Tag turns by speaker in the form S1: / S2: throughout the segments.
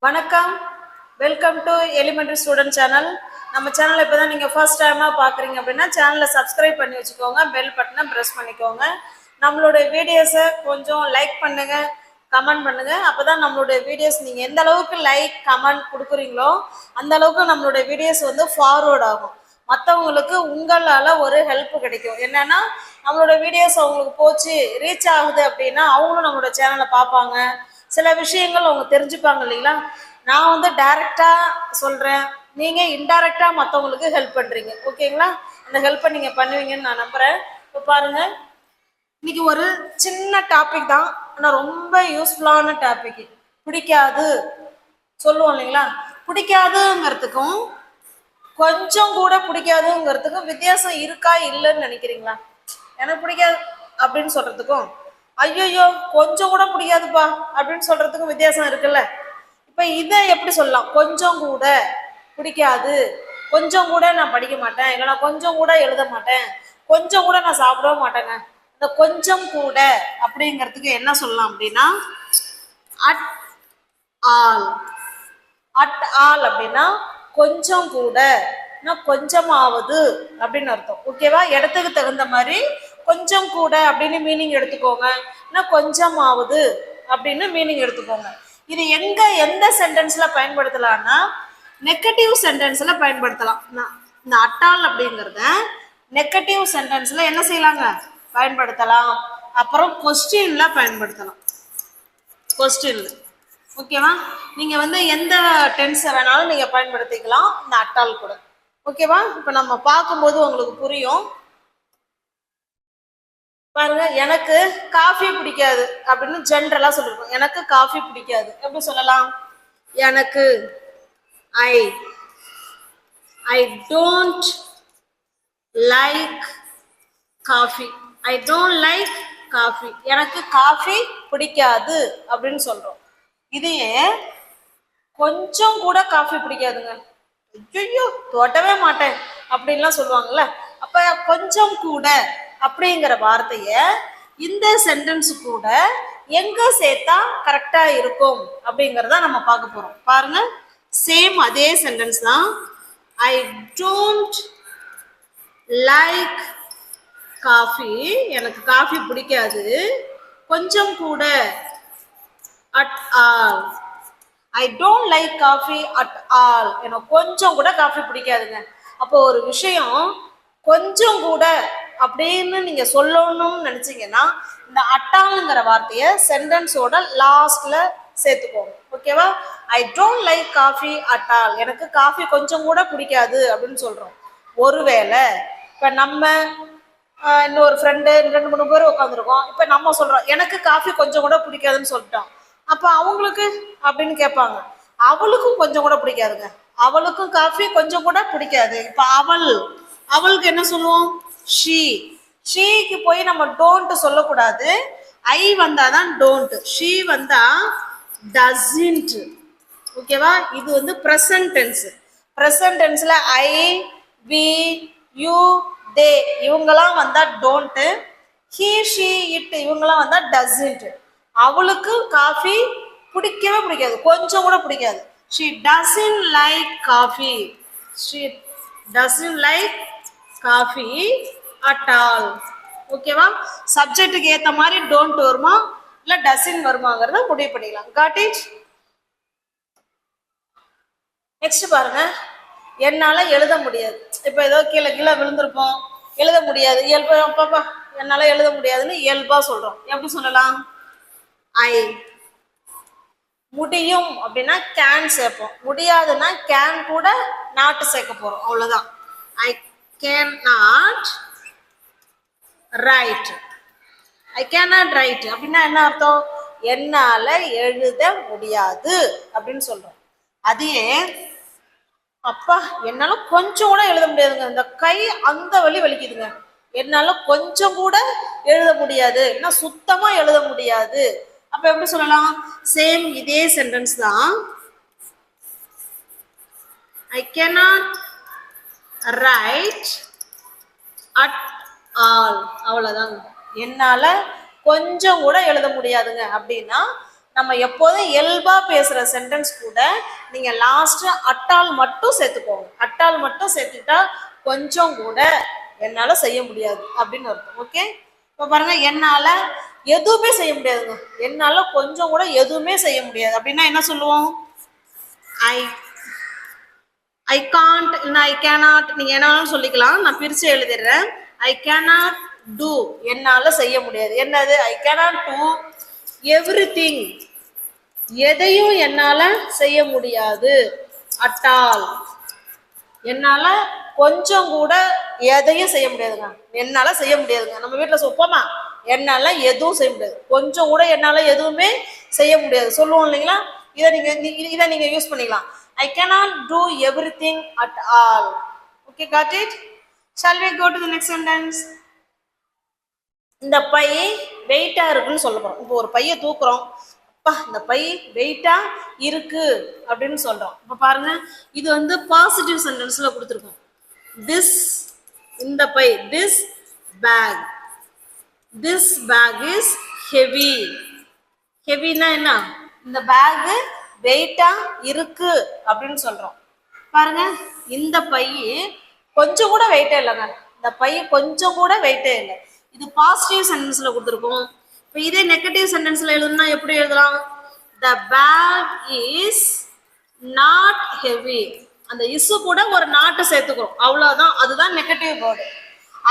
S1: வணக்கம், welcome to elementary student channel. நம்ம சேனலை இப்போ தான் நீங்கள் ஃபர்ஸ்ட் டைமாக பார்க்குறீங்க அப்படின்னா சேனலை சப்ஸ்கிரைப் பண்ணி வச்சுக்கோங்க, பெல் பட்டனை ப்ரெஸ் பண்ணிக்கோங்க. நம்மளுடைய வீடியோஸை கொஞ்சம் லைக் பண்ணுங்கள், கமெண்ட் பண்ணுங்கள். அப்போ தான் நம்மளுடைய வீடியோஸ் நீங்கள் எந்த அளவுக்கு லைக் கமெண்ட் கொடுக்குறீங்களோ அந்த அளவுக்கு நம்மளுடைய வீடியோஸ் வந்து ஃபார்வர்ட் ஆகும். மற்றவங்களுக்கு உங்களால் ஒரு ஹெல்ப் கிடைக்கும். என்னென்னா நம்மளோட வீடியோஸ் அவங்களுக்கு போச்சு ரீச் ஆகுது அப்படின்னா அவங்களும் நம்மளோட சேனலை பார்ப்பாங்க, சில விஷயங்கள் அவங்க தெரிஞ்சுப்பாங்க இல்லைங்களா. நான் வந்து டைரெக்டாக சொல்கிறேன், நீங்கள் இன்டைரக்டாக மற்றவங்களுக்கு ஹெல்ப் பண்ணுறீங்க. ஓகேங்களா, அந்த ஹெல்ப்பை நீங்கள் பண்ணுவீங்கன்னு நான் நம்புகிறேன். இப்போ பாருங்கள், இன்னைக்கு ஒரு சின்ன டாபிக் தான், ஆனால் ரொம்ப யூஸ்ஃபுல்லான டாபிக். பிடிக்காது சொல்லுவோம் இல்லைங்களா, பிடிக்காதுங்கிறதுக்கும் கொஞ்சம் கூட பிடிக்காதுங்கிறதுக்கும் வித்தியாசம் இருக்கா இல்லைன்னு நினைக்கிறீங்களா? எனக்கு பிடிக்காது அப்படின்னு சொல்கிறதுக்கும் ஐயோ கொஞ்சம் கூட பிடிக்காதுப்பா அப்படின்னு சொல்கிறதுக்கும் வித்தியாசம் இருக்குல்ல. இப்போ இதை எப்படி சொல்லலாம்? கொஞ்சம் கூட பிடிக்காது, கொஞ்சம் கூட நான் படிக்க மாட்டேன், இல்லைனா கொஞ்சம் கூட எழுத மாட்டேன், கொஞ்சம் கூட நான் சாப்பிடவே மாட்டேங்க. இந்த கொஞ்சம் கூட அப்படிங்கிறதுக்கு என்ன சொல்லலாம் அப்படின்னா அட் ஆல். அட் ஆல் அப்படின்னா கொஞ்சம் கூட, கொஞ்சமாவது அப்படின்னு அர்த்தம். ஓகேவா, இடத்துக்கு தகுந்த மாதிரி கொஞ்சம் கூட அப்படின்னு மீனிங் எடுத்துக்கோங்க, கொஞ்சமாவது அப்படின்னு மீனிங் எடுத்துக்கோங்க. இது எந்த சென்டென்ஸ்ல பயன்படுத்தலாம்னா நெகட்டிவ் சென்டென்ஸ்ல பயன்படுத்தலாம். இந்த அட்டால் அப்படிங்கிறத நெகட்டிவ் சென்டென்ஸ்ல என்ன செய்யலாங்க, பயன்படுத்தலாம். அப்புறம் கொஸ்டின்ல பயன்படுத்தலாம். கொஸ்டின்ல ஓகேவா, நீங்க வந்து எந்த டென்ஸை வேணாலும் நீங்க பயன்படுத்திக்கலாம் இந்த அட்டால் கூட. ஓகேவா, இப்ப நம்ம பார்க்கும்போது உங்களுக்கு புரியும். பாருங்க, எனக்கு காஃபி பிடிக்காது அப்படின்னு ஜென்ரலா சொல்லிருக்கோம். எனக்கு காஃபி பிடிக்காது எப்படி சொல்லலாம்? எனக்கு I don't like coffee. I don't like coffee, எனக்கு காஃபி பிடிக்காது அப்படின்னு சொல்றோம். இதையே கொஞ்சம் கூட காஃபி பிடிக்காதுங்க, ஐயோ தொடவே மாட்டேன் அப்படின்லாம் சொல்லுவாங்கல்ல. அப்ப கொஞ்சம் கூட அப்படிங்கிற வார்த்தைய இந்த சென்டென்ஸ் கூட எங்க சேர்த்தா கரெக்டா இருக்கும் அப்படிங்கறத நம்ம பார்க்க போறோம். பாருங்க, சேம் அதே சென்டென்ஸ் தான். ஐ டோன்ட் லைக் காஃபி, எனக்கு காஃபி பிடிக்காது, கொஞ்சம் கூட at all. I don't like coffee at all, எனக்கு கொஞ்சம் கூட காஃபி பிடிக்காதுங்க. அப்போ ஒரு விஷயம் கொஞ்சம் கூட அப்படின்னு நீங்க சொல்லணும்னு நினைச்சீங்கன்னா இந்த அட்டாலுங்கிற வார்த்தையை சென்டென்ஸோட லாஸ்ட்ல சேர்த்துக்கோங்க. ஓகேவா, I don't like coffee at all, எனக்கு காஃபி கொஞ்சம் கூட பிடிக்காது அப்படின்னு சொல்றோம். ஒருவேளை இப்ப நம்ம இன்னொரு ஃப்ரெண்டு 2-3 பேர் உட்காந்துருக்கோம், இப்ப நம்ம சொல்றோம் எனக்கு காஃபி கொஞ்சம் கூட பிடிக்காதுன்னு சொல்லிட்டோம். அப்ப அவங்களுக்கு அப்படின்னு கேட்பாங்க, அவளுக்கும் கொஞ்சம் கூட பிடிக்காதுங்க, அவளுக்கும் காஃபி கொஞ்சம் கூட பிடிக்காது. இப்ப அவளுக்கு என்ன சொல்லுவோம்? ஷீக்கு போய் நம்ம டோன்ட் சொல்லக்கூடாது, ஐ வந்தாதான் டோன்ட், ஷீ வந்தா டஸ்ன்ட். ஓகேவா, இது வந்து ப்ரெசன்ட் டென்ஸ். ப்ரெசன்ட் டென்ஸ்ல ஐ, வி, யூ, தே இவங்கெல்லாம் வந்தா டோன்ட், ஹீ, ஷீ, இட் இவங்கெல்லாம் வந்தா டஸ்ன்ட். அவளுக்கு காஃபி பிடிக்கவே பிடிக்காது, கொஞ்சம் கூட பிடிக்காது. she doesn't like coffee, she doesn't like coffee at all. ஓகேவா, சப்ஜெக்ட்டுக்கு ஏத்த மாதிரி டோன்ட் வருமா இல்ல டசன் வருமாங்கிறத முடிவு பண்ணிக்கலாம். Got it. நெக்ஸ்ட் பாருங்க, என்னால எழுத முடியாது. இப்ப ஏதோ கீழே விழுந்திருப்போம், எழுத முடியாது, இயல்பா என்னால எழுத முடியாதுன்னு இயல்பா சொல்றோம். எப்படி சொல்லலாம்? ஐ. முடியும் அப்படின்னா கேன் சேர்ப்போம், முடியாதுன்னா கேன் கூட நாட் சேர்க்க போறோம், அவ்வளவுதான். I can not right. I can not right அப்படின்னா என்ன அர்த்தம்? என்னால எழுத முடியாது அப்படின்னு சொல்றோம். அதையே அப்பா என்னால கொஞ்சம் கூட எழுத முடியாதுங்க, இந்த கை அந்த வலி வலிக்குதுங்க, என்னால கொஞ்சம் கூட எழுத முடியாது, ஏன்னா சுத்தமா எழுத முடியாது. அப்ப எப்படி சொல்லலாம்? சேம் இதே சென்டென்ஸ் தான். ஐ cannot ரைட் அட் ஆல், அவ்வளவுதாங்க. என்னால கொஞ்சம் கூட எழுத முடியாதுங்க அப்படின்னா நம்ம எப்போதும் இயல்பா பேசுற சென்டென்ஸ் கூட நீங்க லாஸ்ட் அட்டால் மட்டும் சேர்த்துக்கோங்க. அட்டால் மட்டும் சேர்த்துக்கிட்டா கொஞ்சம் கூட என்னால செய்ய முடியாது அப்படின்னு அர்த்தம். ஓகே, இப்போ பாருங்க, என்னால எதுவுமே செய்ய முடியாதுங்க. என்னால கொஞ்சம் கூட எதுவுமே செய்ய முடியாது அப்படின்னா என்ன சொல்லுவோம்? ஐ ஐ காண்ட், இல்லை ஐ கேனாட், நீங்க என்ன வேணாலும் சொல்லிக்கலாம். நான் பிரிச்சு எழுதிடுறேன். ஐ கேனாட் டூ, என்னால செய்ய முடியாது. என்னது? ஐ கேனாட் டூ எவ்ரிதிங், எதையும் என்னால செய்ய முடியாது. அட்டால், என்னால கொஞ்சம் கூட எதையும் செய்ய முடியாதுங்க. என்னால செய்ய முடியாதுங்க. நம்ம வீட்டுல சொல்லுவோமா, என்னால எதுவும் செய்ய முடியாது, கொஞ்சம் கூட என்னால எதுவுமே செய்ய முடியாது சொல்லுவோம் இல்லைங்களா? இதை நீங்க யூஸ் பண்ணிக்கலாம். I cannot do everything at all. Okay, got it? Shall we go to the next sentence? இந்த பை வெயிட்டா இருக்குன்னு சொல்ல போறோம். இப்போ ஒரு பையை தூக்குறோம், அப்பா இந்த பை வெயிட்டா இருக்கு அப்படின்னு சொல்றோம். இப்ப பாருங்க, இது வந்து பாசிட்டிவ் சென்டென்ஸ்ல கொடுத்துருக்கோம். திஸ், இந்த பை, this bag, this bag is heavy. ஹெவினா என்ன? இந்த பேக் வெயிட்டா இருக்கு அப்படின்னு சொல்றோம். பாருங்க, இந்த பை கொஞ்சம் கூட வெயிட்டே இல்லைங்க. இந்த பை கொஞ்சம் கூட வெயிட்டே இல்லை. இது பாசிட்டிவ் சென்டென்ஸ்ல கொடுத்துருக்கோம். இப்போ இதே நெகட்டிவ் சென்டென்ஸ்ல எழுதுனா எப்படி எழுதலாம்? The back is not heavy. அந்த இசு கூட ஒரு நாட்டு சேர்த்துக்கிறோம், அவ்வளவுதான். அதுதான் நெகட்டிவ் வேர்டு.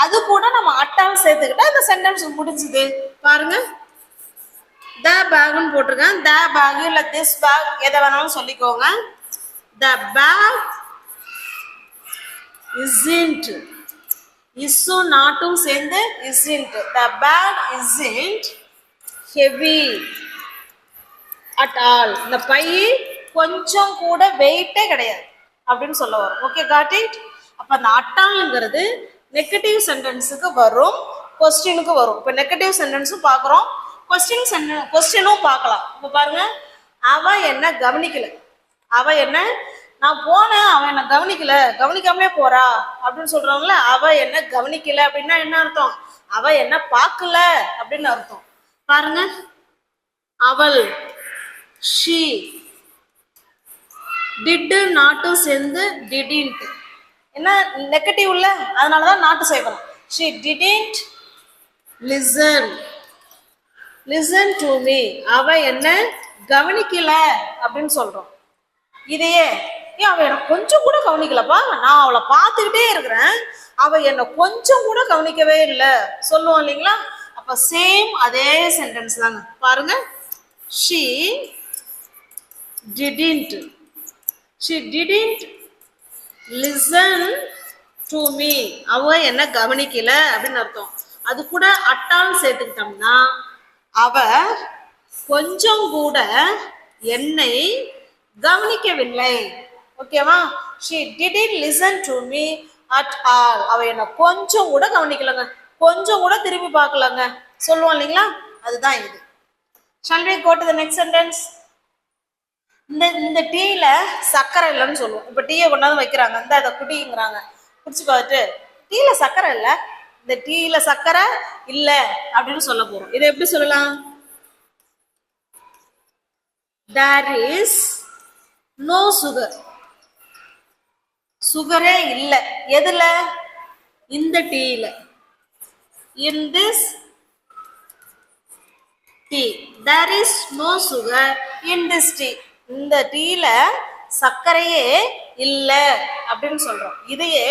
S1: அது கூட நம்ம அட்டால் சேர்த்துக்கிட்டா இந்த சென்டென்ஸ் முடிஞ்சுது. பாருங்க, த பேக்னு போட்டிருக்கேன். த பேக் இல்ல திஸ் பேக் எதை வேணாலும் சொல்லிக்கோங்க. த பேக் isn't, இஸ்ஸு நாட்டும் சேர்ந்து isn't. The bag isn't heavy at all. இந்த பை கொஞ்சம் கூட வெயிட்டே கிடையாது அப்படின்னு சொல்ல வரும். Okay, got it? அப்ப அந்த அட்டால்ங்கிறது நெகட்டிவ் சென்டென்ஸுக்கு வரும், கொஸ்டினுக்கு வரும். இப்போ நெகட்டிவ் சென்டென்ஸும் பார்க்குறோம், கொஸ்டினும் பார்க்கலாம். இப்போ பாருங்க, அவ என்ன கவனிக்கல, அவ என்ன, நான் போனேன் அவன் என்ன கவனிக்கல, கவனிக்காமலே போறா அப்படின்னு சொல்றாங்கல்ல. அவ என்ன கவனிக்கல அப்படின்னா என்ன அர்த்தம்? அவ என்ன பார்க்கல அப்படின்னு அர்த்தம். பாருங்க, அவள், she, did நாட்டு சேர்ந்து didn't. என்ன நெகட்டிவ்ல, அதனாலதான் நாட்டு சேர்க்கணும். she didn't listen to me. அவ என்ன கவனிக்கல அப்படின்னு சொல்றோம். இதையே அவ என்ன கொஞ்சம் கூட கவனிக்கலப்பா, நான் அவளை பார்த்துக்கிட்டே இருக்கிறேன், அவ என்ன கொஞ்சம் கூட கவனிக்கவே இல்லை சொல்லுவோம் இல்லைங்களா? அப்ப சேம் அதே சென்டென்ஸ் தாங்க. பாருங்க, she didn't listen to me. அவ என்ன கவனிக்கல அப்படின்னு அர்த்தம். அது கூட அட்டால் சேர்த்துக்கிட்டோம்னா அவ கொஞ்சம் கூட என்னை கவனிக்கவில்லை. ஓகேவா? she didn't listen to me at all. அவ என்ன கொஞ்சம் கூட கவனிக்கலங்க, கொஞ்சம் கூட திரும்பி பார்க்கலங்க சொல்லுவோம் இல்லைங்களா? அதுதான் இது. shall we go to the next sentence? இந்த டீல சக்கரை இல்லைன்னு சொல்லுவோம். இப்ப டீயை கொண்டாந்து வைக்கிறாங்க, இந்த அதை குடிங்கிறாங்க, குடிச்சு பார்த்துட்டு டீல சக்கரை இல்லை, இந்த டீல சக்கரை இல்ல அப்படின்னு சொல்ல போறோம். இதை எப்படி சொல்லலாம்? there is no sugar. சுகரே இல்லை எதுல? இந்த டீல. in this tea there is no sugar in this tea. இந்த டீல சர்க்கரையே இல்லை அப்படின்னு சொல்றோம். இதையே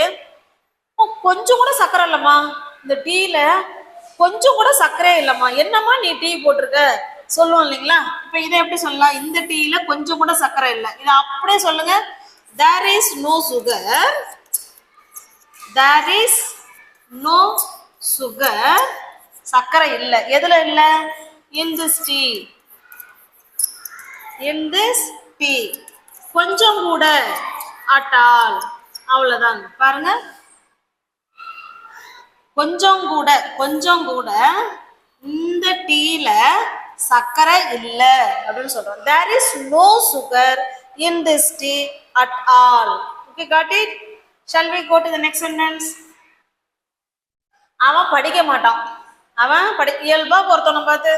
S1: கொஞ்சம் கூட சர்க்கரை இல்லம்மா, இந்த டீல கொஞ்சம் கூட சர்க்கரை இல்லம்மா, என்னம்மா நீ டீ போட்டிருக்க சொல்லுவோம் இல்லைங்களா? இப்ப இதை எப்படி சொல்லலாம்? இந்த டீல கொஞ்சம் கூட சர்க்கரை இல்லை. இதை அப்படியே சொல்லுங்க, there is no sugar, there is no sugar, சர்க்கரை இல்லை. எதுல இல்லை? in this tea, in this tea. கொஞ்சம் கூட, at all. அவ்வளவுதாங்க. பாருங்க, கொஞ்சம் கூட இந்த டீல சர்க்கரை இல்லை அப்படின்னு சொல்றோம். there is no sugar in this tea at all. Okay, got it? Shall we go to the next sentence? அவன் படிக்க மாட்டான். அவன் இயல்பா பொறுத்தவனை பார்த்து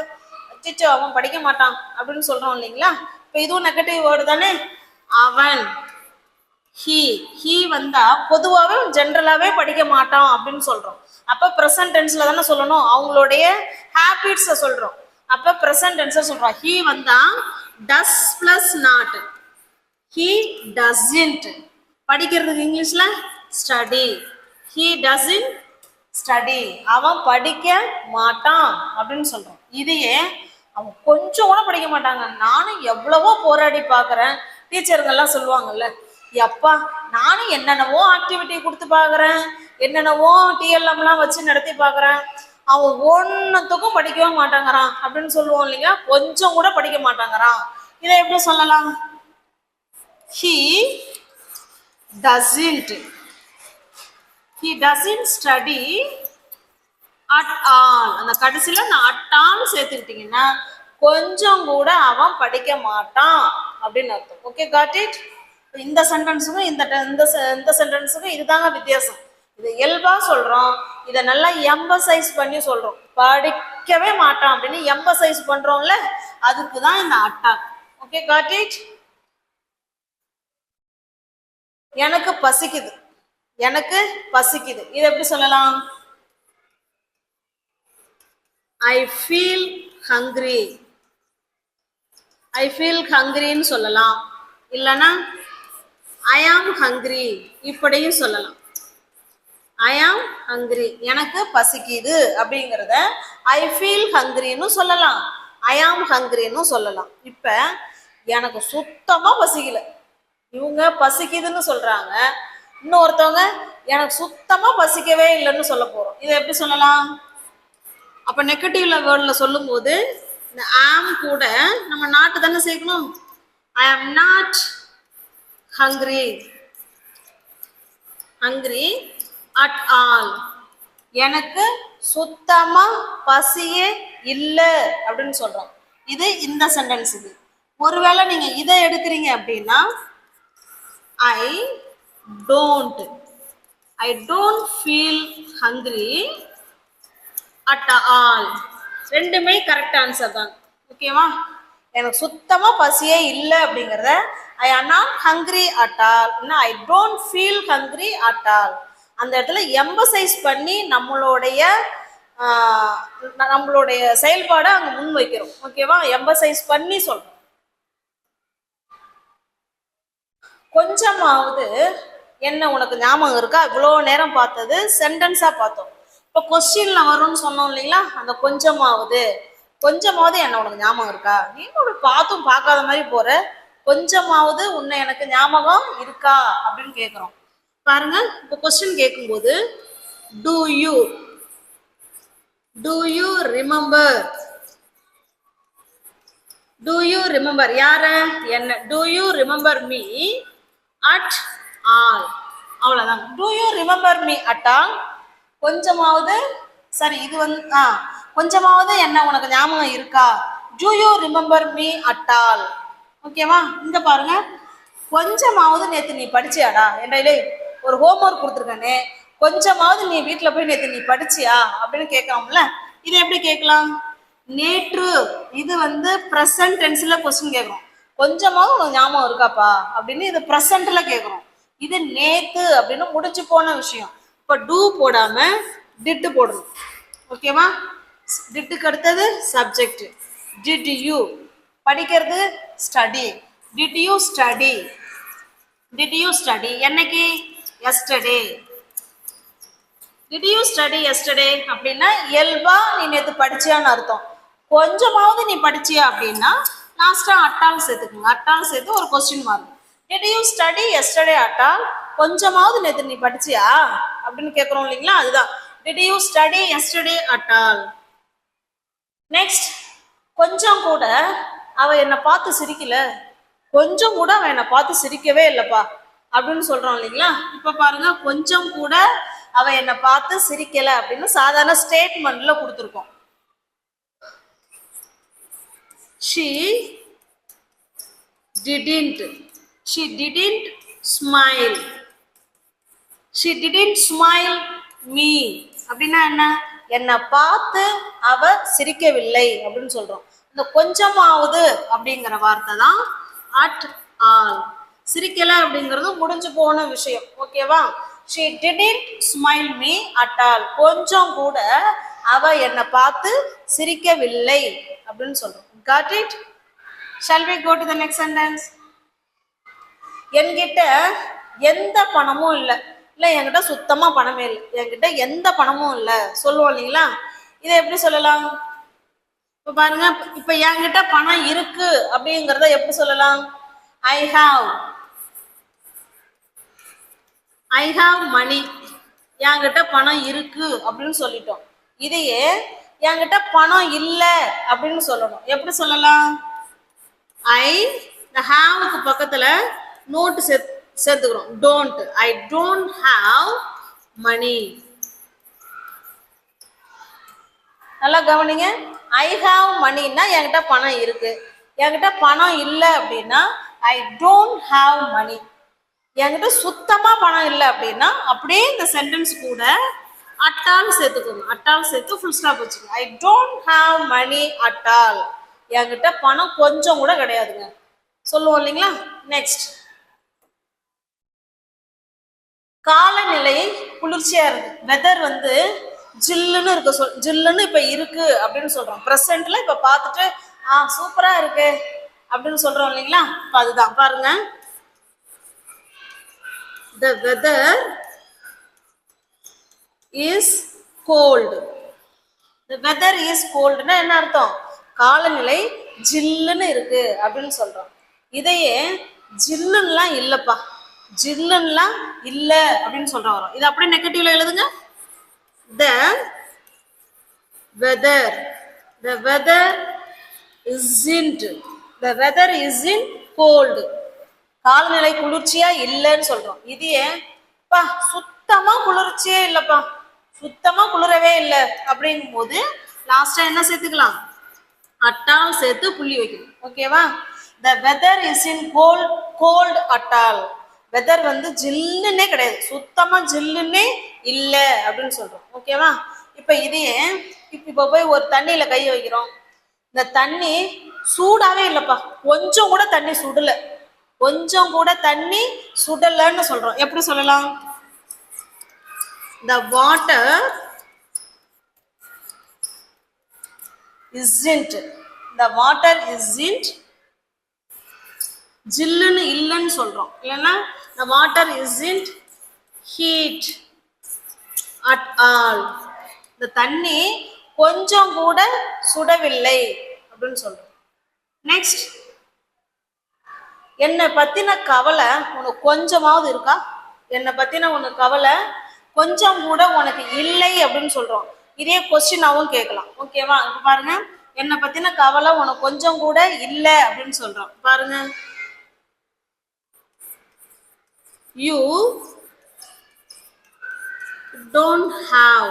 S1: அச்சோ அவன் படிக்க மாட்டான் அப்படின்னு சொல்றோம் இல்லைங்களா? இப்போ இதுவும் நெகட்டிவ் வேர்டு தானே. அவன், ஹீ வந்தா பொதுவாகவே ஜென்ரலாகவே படிக்க மாட்டான் அப்படின்னு சொல்றோம். அப்போ ப்ரெசன்ட் டென்ஸ்ல தானே சொல்லணும், அவங்களுடைய ஹேபிட்ஸை சொல்றோம். அப்போ ப்ரெசன்ட் டென்ஸை சொல்றோம். ஹீ வந்தா டஸ் பிளஸ் நாட், ஹீ டஸ்ன்ட். படிக்கிறதுக்கு இங்கிலீஷ்ல ஸ்டடி, ஹீ டஸ்ன்ட் ஸ்டடி, அவன் படிக்க மாட்டான் அப்படின்னு சொல்றோம். இதையே அவன் கொஞ்சம் கூட படிக்க மாட்டாங்க. நானும் எவ்வளவோ போராடி பார்க்குறேன். டீச்சருங்கெல்லாம் சொல்லுவாங்கல்ல, எப்பா நானும் என்னென்னவோ ஆக்டிவிட்டி கொடுத்து பார்க்குறேன், என்னென்னவோ டிஎல்எம்லாம் வச்சு நடத்தி பார்க்குறேன், அவன் ஒன்றுத்துக்கும் படிக்கவே மாட்டாங்கிறான் அப்படின்னு சொல்லுவோம் இல்லைங்க. கொஞ்சம் கூட படிக்க மாட்டாங்கிறான். இதை எப்படி சொல்லலாம்? He doesn't study at all. அந்த கடைசியில நான் at all சேர்த்துக்கிட்டீங்கன்னா கொஞ்சம் கூட அவன் படிக்க மாட்டான் அப்படின்னு அர்த்தம். Okay, got it? இந்த சென்டென்ஸுக்கும் இந்த சென்டென்ஸுக்கும் இதுதாங்க வித்தியாசம். இது இயல்பா சொல்றோம், இதை நல்லா எம்பசைஸ் பண்ணி சொல்றோம். படிக்கவே மாட்டான் அப்படின்னு எம்பசைஸ் பண்றோம்ல, அதுக்கு தான் இந்த அட்டாக். Okay, got it? எனக்கு பசிக்குது, எனக்கு பசிக்குது, இது எப்படி சொல்லலாம்? I feel hungry, I feel ஹங்க்ரின்னு சொல்லலாம். இல்லைன்னா ஐ ஆம் ஹங்க்ரி இப்படியும் சொல்லலாம். ஐ ஆம் ஹங்க்ரி, எனக்கு பசிக்குது அப்படிங்கிறத ஐ ஃபீல் ஹங்க்ரின்னு சொல்லலாம், ஐ ஆம் ஹங்க்ரின்னு சொல்லலாம். இப்போ எனக்கு சுத்தமாக பசிக்கல, இவங்க பசிக்குதுன்னு சொல்றாங்க. இன்னொருத்தவங்க எனக்கு சுத்தமா பசிக்கவே இல்லைன்னு சொல்ல போறோம். இதை எப்படி சொல்லலாம்? அப்ப நெகட்டிவ்ல வேர்ட்ல சொல்லும் போது இந்த ஆம் கூட நம்ம நாட்டு தானே சேர்க்கணும். I am not hungry, hungry at all, எனக்கு சுத்தமா பசியே இல்லை அப்படின்னு சொல்றோம். இது இந்த சென்டென்ஸுக்கு. ஒருவேளை நீங்க இதை எடுக்கிறீங்க அப்படின்னா I don't feel hungry at all. ரெண்டுமே கரெக்ட் ஆன்சர் தான். ஓகேவா? எனக்கு சுத்தமா பசியே இல்லை அப்படிங்கிறத I am not hungry at all, I don't feel hungry at all. அந்த இடத்துல எம்பசைஸ் பண்ணி நம்மளுடைய செயல்பாடை அங்கே முன் வைக்கிறோம். ஓகேவா? எம்பசைஸ் பண்ணி சொல்றோம். கொஞ்சமாவது என்ன உனக்கு ஞாபகம் இருக்கா? இவ்வளோ நேரம் பார்த்தது சென்டென்ஸா பார்த்தோம். இப்போ கொஸ்டின்ல வரும்னு சொன்னோம் இல்லைங்களா? அந்த கொஞ்சமாவது என்ன உனக்கு ஞாபகம் இருக்கா? நீ ஒரு பார்த்தும் பார்க்காத மாதிரி போற, கொஞ்சமாவது உன்னை எனக்கு ஞாபகம் இருக்கா அப்படின்னு கேட்குறோம். பாருங்க, இப்போ கொஸ்டின் கேட்கும்போது டு யூ ரிமெம்பர் யார? என்ன? Do you remember me at all, அவ்வளவுதான். Do you remember me at all. கொஞ்சமாவது, சரி இது வந்து கொஞ்சமாவது என்ன உனக்கு ஞாபகம் இருக்கா? Do you remember me at all. ஓகேவா? இங்க பாருங்க, கொஞ்சமாவது நேற்று நீ படிச்சியாடா, என்டையிலே ஒரு ஹோம்ஒர்க் கொடுத்துருக்கேனே, கொஞ்சமாவது நீ வீட்டில் போய் நேற்று நீ படிச்சியா அப்படின்னு கேட்கலாம்ல. இதை எப்படி கேட்கலாம்? நேற்று, இது வந்து ப்ரெசன்ட் டென்ஸ்ல கொஸ்டின் கேட்குறோம். கொஞ்சமாவது உனக்கு ஞாபகம் இருக்காப்பா அப்படின்னு இது ப்ரெசன்ட்ல கேட்குறோம். இது நேத்து அப்படின்னு முடிச்சு போன விஷயம். இப்போ டூ போடாம டிட்டு போடணும். ஓகேவா? டிட்டுக்கு அடுத்தது சப்ஜெக்ட். டிட் யூ படிக்கிறது study, did you study, did you study என்னைக்கு? Yesterday. Did you study yesterday அப்படின்னா இயல்பா நீ நேற்று படிச்சியான்னு அர்த்தம். கொஞ்சமாவது நீ படிச்சியா அப்படின்னா லாஸ்டா அட்டால் சேர்த்துக்குங்க. அட்டால் சேர்த்து ஒரு question mark. Did you study yesterday Atal, கொஞ்சமாவது நேற்று நீ படிச்சியா அப்படின்னு கேட்குறோம் இல்லைங்களா? அதுதான் did you study yesterday Atal. Next, கொஞ்சம் கூட அவ என்னை பார்த்து சிரிக்கல, கொஞ்சம் கூட அவன் என்னை பார்த்து சிரிக்கவே இல்லைப்பா அப்படின்னு சொல்றோம் இல்லைங்களா? இப்ப பாருங்க, கொஞ்சம் கூட அவ என்னை பார்த்து சிரிக்கல அப்படின்னு சாதாரண ஸ்டேட்மெண்ட்ல கொடுத்துருக்கோம். She didn't smile. She didn't smile me அப்படின்னா என்ன? என்னை பார்த்து அவ சிரிக்கவில்லை அப்படின்னு சொல்றோம். இந்த கொஞ்சமாவது அப்படிங்கிற வார்த்தை தான் அட் ஆல். சிரிக்கல அப்படிங்கிறது முடிஞ்சு போன விஷயம். ஓகேவா? she didn't smile me at all. கொஞ்சம் கூட அவ என்னை பார்த்து சிரிக்கவில்லை அப்படின்னு சொல்றோம். Got it? Shall we go to the next sentence? என்கிட்ட எந்த பணமும் இல்லை என்கிட்ட சுத்தமா பணமே இல்லை, என்கிட்ட எந்த பணமும் இல்லை சொல்லுவோம் இல்லைங்களா? இதை எப்படி சொல்லலாம்? இப்ப பாருங்க, இப்ப என்கிட்ட பணம் இருக்கு அப்படிங்கிறத எப்படி சொல்லலாம்? I have money. என்கிட்ட பணம் இருக்கு அப்படின்னு சொல்லிட்டோம். இதையே என்கிட்ட பணம் இல்லை அப்படின்னு சொல்லணும். எப்படி சொல்லலாம்? இந்த ஹாவுக்கு பக்கத்துல நோட்டு சேர்த்துக்கிறோம். Don't. I don't have money. நல்லா கவனிங்க. ஐ ஹாவ் மணின்னா என்கிட்ட பணம் இருக்கு. என்கிட்ட பணம் இல்லை அப்படின்னா ஐ டோன்ட் ஹாவ் மணி. என்கிட்ட சுத்தமா பணம் இல்லை அப்படின்னா அப்படியே இந்த சென்டென்ஸ் கூட அட்டால் சேர்த்துக்கோங்க. அட்டால் சேர்த்து ஃபுல் ஸ்டாப் வச்சுக்கோங்க. I don't have money at all. என்கிட்ட பணம் கொஞ்சம் கூட கிடையாதுங்க சொல்லுவோம் இல்லைங்களா? நெக்ஸ்ட், காலநிலை குளிர்ச்சியா இருக்கு. வெதர் வந்து ஜில்லுன்னு இருக்கு. ஜில்லுன்னு இப்ப இருக்கு அப்படின்னு சொல்றோம். பிரசன்ட்ல இப்ப பார்த்துட்டு சூப்பரா இருக்கு அப்படின்னு சொல்றோம் இல்லைங்களா? இப்ப அதுதான் பாருங்க. The weather is cold. The weather is cold னா என்ன அர்த்தம்? காலநிலை ஜில்லுன்னு இருக்கு அப்படின்னு சொல்றோம். இதையே ஜில்லுன்னுலாம் இல்லப்பா, ஜில்லுன்னுலாம் இல்ல அப்படின்னு சொல்ற வரும். இது அப்படியே நெகட்டிவ்ல எழுதுங்க. The weather isn't cold. காலநிலை குளிர்ச்சியா இல்லைன்னு சொல்றோம். இதையே பா சுத்தமா குளிர்ச்சியே இல்லப்பா, சுத்தமா குளிரவே இல்லை அப்படிங்கும் போது லாஸ்டா என்ன சேர்த்துக்கலாம்? அட்டால் சேர்த்து புள்ளி வைக்கணும். ஓகேவா? The weather isn't cold at all. Weather வந்து ஜில்லுன்னே கிடையாது, சுத்தமா ஜில்லுன்னே இல்லை அப்படின்னு சொல்றோம். ஓகேவா? இப்ப இதையே இப்ப போய் ஒரு தண்ணியில கை வைக்கிறோம். இந்த தண்ணி சூடாவே இல்லப்பா, கொஞ்சம் கூட தண்ணி சுடல, கொஞ்சம் கூட தண்ணி சுடலன்னு சொல்றோம். எப்படி சொல்லலாம்? The water isn't ஜில்லுன்னு இல்லைன்னு சொல்றோம். இல்லைன்னா the water isn't heat at all. இந்த தண்ணி கொஞ்சம் கூட சுடவில்லை அப்படின்னு சொல்றோம். நெக்ஸ்ட், என்னை பத்தின கவலை உனக்கு கொஞ்சமாவது இருக்கா? என்னை பத்தின உனக்கு கவலை கொஞ்சம் கூட உனக்கு இல்லை அப்படின்னு சொல்றோம். இதே கொஸ்டினாவும் கேட்கலாம். ஓகேவா? இப்ப பாருங்க, என்னை பத்தின கவலை உனக்கு கொஞ்சம் கூட இல்லை அப்படின்னு சொல்றோம். பாருங்க, you don't have.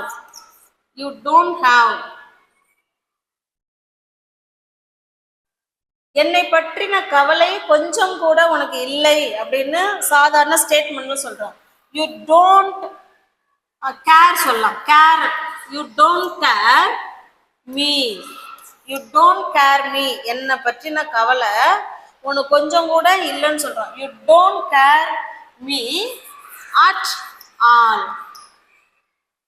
S1: என்னை பற்றின கவலை கொஞ்சம் கூட உனக்கு இல்லை அப்படின்னு சாதாரண ஸ்டேட்மெண்ட்ல சொல்றோம். யூ டோன்ட் கேர் சொல்லலாம். Care, you don't care me. You don't care me. என்னை பற்றின கவலை உனக்கு கொஞ்சம் கூட இல்லைன்னு சொல்றோம். You don't care me at all.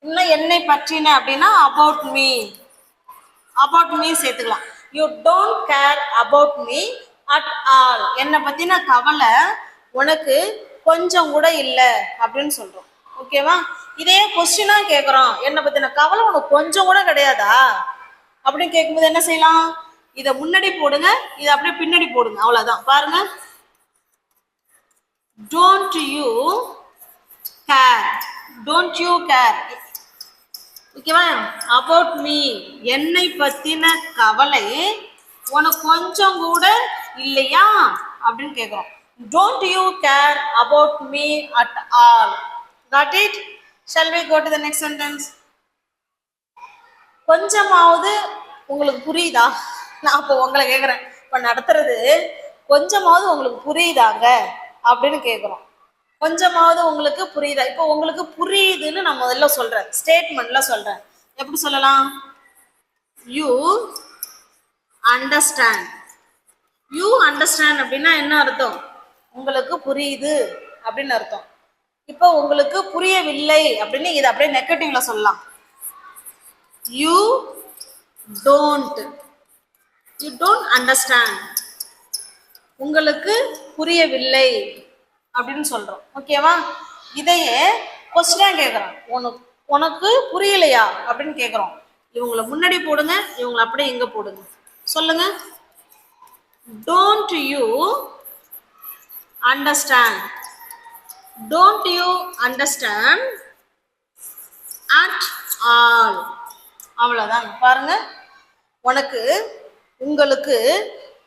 S1: இன்னும் என்னை பற்றின அப்படின்னா அபவுட் மீ சேர்த்துக்கலாம். You don't care about me at all. என்னை பத்தின கவலை உனக்கு கொஞ்சம் கூட இல்லை அப்படின்னு சொல்றோம். ஓகேவா? இதே கொஸ்டினா கேட்குறோம், என்னை பத்தின கவலை உனக்கு கொஞ்சம் கூட கிடையாதா அப்படின்னு கேட்கும்போது என்ன செய்யலாம்? இதை முன்னாடி போடுங்க, இதை அப்படியே பின்னாடி போடுங்க. அவ்வளவுதான். பாருங்க, டோன்ட் யூ கேர். ஓகேவா? அபவுட் மீ, என்னை பத்தின கவலை உனக்கு கொஞ்சம் கூட இல்லையா அப்படின்னு கேட்கிறோம். Don't you care about me at all. Got it? Shall we go to the next sentence? கொஞ்சமாவது உங்களுக்கு புரியுதா? நான் இப்போ உங்களை கேட்குறேன், இப்போ நடத்துறது கொஞ்சமாவது உங்களுக்கு புரியுதாங்க அப்படின்னு கேட்குறோம். கொஞ்சமாவது உங்களுக்கு புரியுதா? இப்போ உங்களுக்கு புரியுதுன்னு நான் முதல்ல சொல்றேன், ஸ்டேட்மெண்ட்ல சொல்றேன். எப்படி சொல்லலாம்? You understand. யூ அண்டர்ஸ்டாண்ட் அப்படின்னா என்ன அர்த்தம்? உங்களுக்கு புரியுது அப்படின்னு அர்த்தம். இப்போ உங்களுக்கு புரியவில்லை அப்படின்னு இதை அப்படியே நெகட்டிவ்ல சொல்லலாம். You don't understand. உங்களுக்கு புரியவில்லை அப்படின்னு சொல்றோம். ஓகேவா? இதையே கொஸ்டினா கேட்குறோம். உனக்கு புரியலையா அப்படின்னு கேட்குறோம். இவங்களை முன்னாடி போடுங்க, இவங்களை அப்படியே எங்க போடுங்க சொல்லுங்க. Don't you understand? Don't you understand at all. அவ்வளோதான். பாருங்க, உனக்கு உங்களுக்கு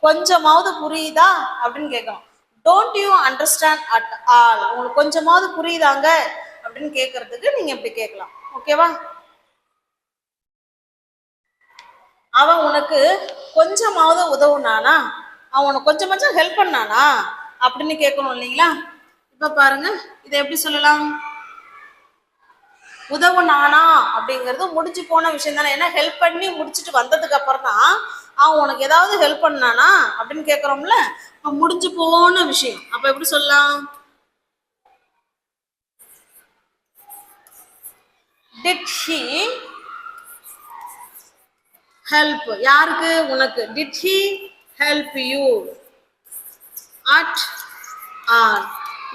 S1: கொஞ்சமாவது புரியுதா அப்படின்னு கேட்கணும். Don't you understand at all. உங்களுக்கு கொஞ்சமாவது புரியுதாங்க அப்படின்னு கேட்கறதுக்கு நீங்க இப்படி கேட்கலாம். ஓகேவா? அவன் உனக்கு கொஞ்சமாவது உதவுனானா, அவன் உனக்கு கொஞ்சமாச்சும் ஹெல்ப் பண்ணானா அப்படின்னு கேட்கணும் இல்லைங்களா? இப்ப பாருங்க, இதை எப்படி சொல்லலாம்? உதவுனானா அப்படிங்கிறது முடிஞ்சு போன விஷயம் தானே. ஏன்னா ஹெல்ப் பண்ணி முடிச்சுட்டு வந்ததுக்கு அப்புறம் தான் அவன் உனக்கு ஏதாவது ஹெல்ப் பண்ணானா அப்படின்னு கேட்குறோம்ல. இப்போ முடிஞ்சு போன விஷயம். அப்ப எப்படி சொல்லலாம்? Did he help? யாருக்கு? உனக்கு. Did he help you at all?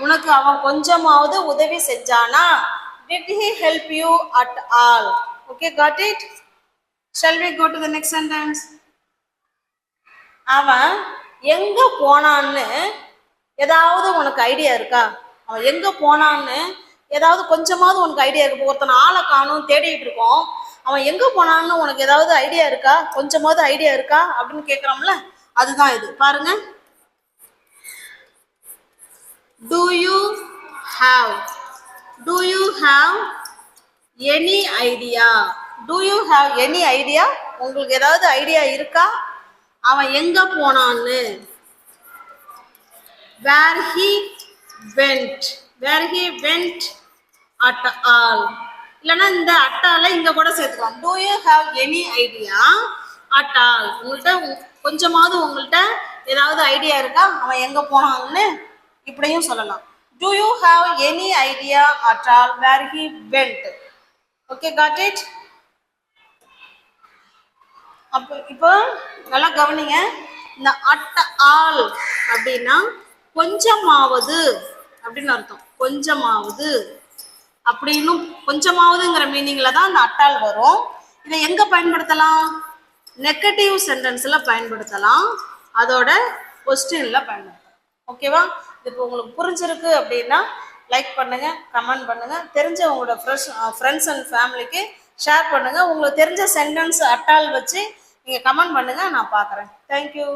S1: உனக்கு அவன் கொஞ்சமாவது உதவி செஞ்சானா? Did he help you at all? Okay, got it? Shall we go to the next sentence? அவன் எங்க போனான்னு ஏதாவது உனக்கு ஐடியா இருக்கா? அவன் எங்க போனான்னு ஏதாவது கொஞ்சமாவது உனக்கு ஐடியா இருக்கு? ஒருத்தனை ஆளை காணும் தேடிட்டு இருக்கோம், அவன் எங்க போனான்னு உனக்கு ஏதாவது ஐடியா இருக்கா? கொஞ்சமாவது ஐடியா இருக்கா அப்படின்னு கேட்குறோம்ல, அதுதான் இது. பாருங்க, do you have any idea? Do you have any idea? உங்களுக்கு ஏதாவது ஐடியா இருக்கா அவன் எங்க போனான்னு? where he went at all. இல்லைன்னா இந்த அட்டால இங்க கூட சேர்த்துக்கலாம். do you have any idea at all? உங்கள்கிட்ட கொஞ்சமாவது உங்கள்கிட்ட ஏதாவது ஐடியா இருக்கா அவன் எங்க போனான்னு? இப்படியும் சொல்லலாம். do you have any idea at all where he went? Okay, got it? இப்போ நல்லா கவனிங்க. இந்த அட் ஆல் அப்படின்னா கொஞ்சமாவது அப்படின்னு அர்த்தம். கொஞ்சமாவது அப்படின்னு, கொஞ்சமாவதுங்கிற மீனிங்ல தான் அந்த அட்டால் வரும். இதை எங்க பயன்படுத்தலாம்? நெகட்டிவ் சென்டென்ஸ்ல பயன்படுத்தலாம், அதோட கொஸ்டின்ல பயன்படுத்தலாம். ஓகேவா? இப்போ உங்களுக்கு புரிஞ்சிருக்கு அப்படின்னா லைக் பண்ணுங்க, கமெண்ட் பண்ணுங்க, தெரிஞ்ச உங்களோட ஃப்ரெண்ட்ஸ் அண்ட் ஃபேமிலிக்கு ஷேர் பண்ணுங்க. உங்களுக்கு தெரிஞ்ச சென்டென்ஸ் அட்டால் வச்சு நீங்க கமெண்ட் பண்ணுங்க, நான் பார்க்குறேன். தேங்க்யூ.